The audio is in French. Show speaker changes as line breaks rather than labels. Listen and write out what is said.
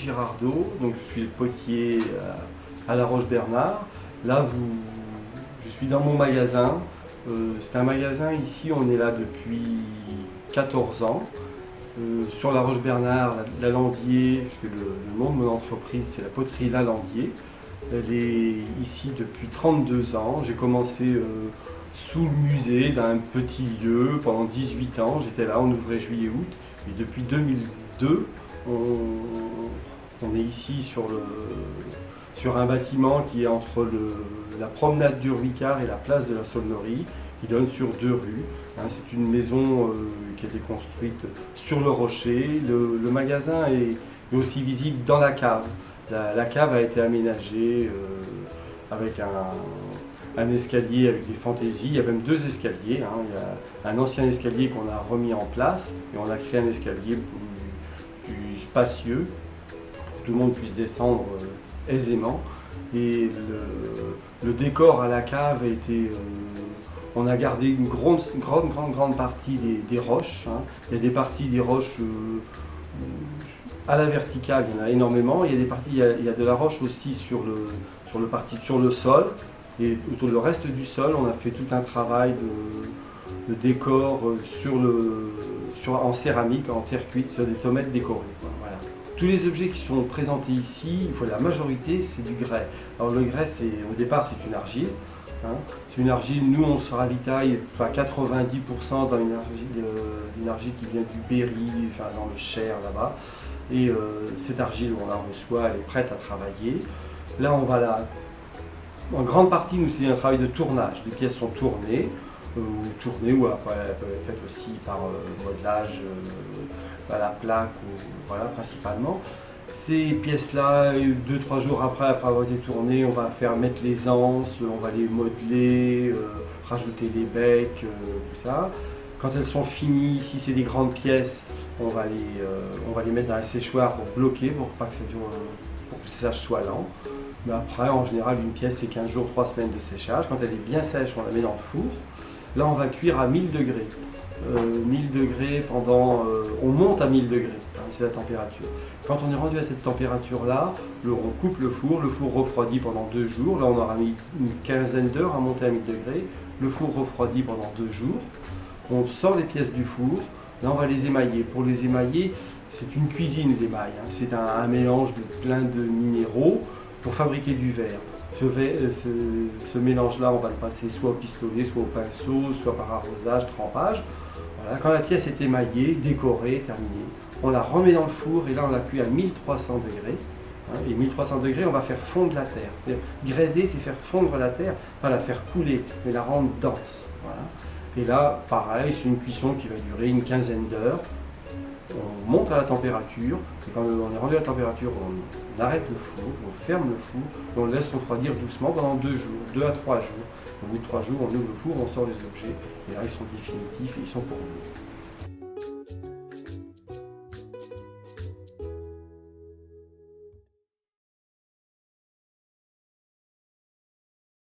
Girardot, donc je suis le potier à La Roche-Bernard. Là, je suis dans mon magasin. C'est un magasin ici, on est là depuis 14 ans. Sur La Roche-Bernard, Lallandier, puisque le nom de mon entreprise c'est la poterie Lallandier. Elle est ici depuis 32 ans. J'ai commencé sous le musée d'un petit lieu pendant 18 ans. J'étais là, on ouvrait juillet-août. Et depuis 2002, on est ici sur un bâtiment qui est entre la promenade du Ricard et la place de la Saulnerie, qui donne sur 2 rues. C'est une maison qui a été construite sur le rocher. Le magasin est aussi visible dans la cave. La cave a été aménagée avec un escalier avec des fantaisies. Il y a même 2 escaliers. Il y a un ancien escalier qu'on a remis en place et on a créé un escalier plus spacieux pour que tout le monde puisse descendre aisément. Et le décor à la cave a été... on a gardé une grande partie des roches. Il y a des parties des roches à la verticale, il y en a énormément. Il y a des parties, il y a de la roche aussi sur le sol. Et autour du reste du sol, on a fait tout un travail de décor en céramique, en terre cuite, sur des tomates décorées. Voilà. Tous les objets qui sont présentés ici, la majorité, c'est du grès. Alors le grès, au départ, c'est une argile. C'est une argile, nous on se ravitaille à 90% dans une argile qui vient du Berry, dans le Cher là-bas. Et cette argile, on la reçoit, elle est prête à travailler. Là, en grande partie, nous, c'est un travail de tournage. Les pièces sont tournées ou après, elles peuvent être faites aussi par modelage à la plaque, voilà, principalement. Ces pièces-là, 2-3 jours après avoir été tournées, on va mettre les anses, on va les modeler, rajouter les becs, tout ça. Quand elles sont finies, si c'est des grandes pièces, on va les mettre dans un séchoir pour bloquer, pour que le séchage soit lent. Mais après, en général, une pièce, c'est 15 jours, 3 semaines de séchage. Quand elle est bien sèche, on la met dans le four. Là, on va cuire à 1000 degrés. 1000 degrés on monte à 1000 degrés, c'est la température. Quand on est rendu à cette température-là, on coupe le four refroidit pendant 2 jours. Là, on aura mis une quinzaine d'heures à monter à 1000 degrés. Le four refroidit pendant 2 jours. On sort les pièces du four. Là, on va les émailler. Pour les émailler, c'est une cuisine l'émail. C'est un mélange de plein de minéraux pour fabriquer du verre. Ce mélange-là, on va le passer soit au pistolet, soit au pinceau, soit par arrosage, trempage. Voilà. Quand la pièce est émaillée, décorée, terminée, on la remet dans le four et là on la cuit à 1300 degrés. Et 1300 degrés, on va faire fondre la terre. Graiser, c'est faire fondre la terre, pas la faire couler, mais la rendre dense. Voilà. Et là, pareil, c'est une cuisson qui va durer une quinzaine d'heures. On monte à la température, et quand on est rendu à la température, on arrête le four, on ferme le four, et on le laisse refroidir doucement pendant 2 jours, 2 à 3 jours. Au bout de 3 jours, on ouvre le four, on sort les objets, et là ils sont définitifs et ils sont pour vous.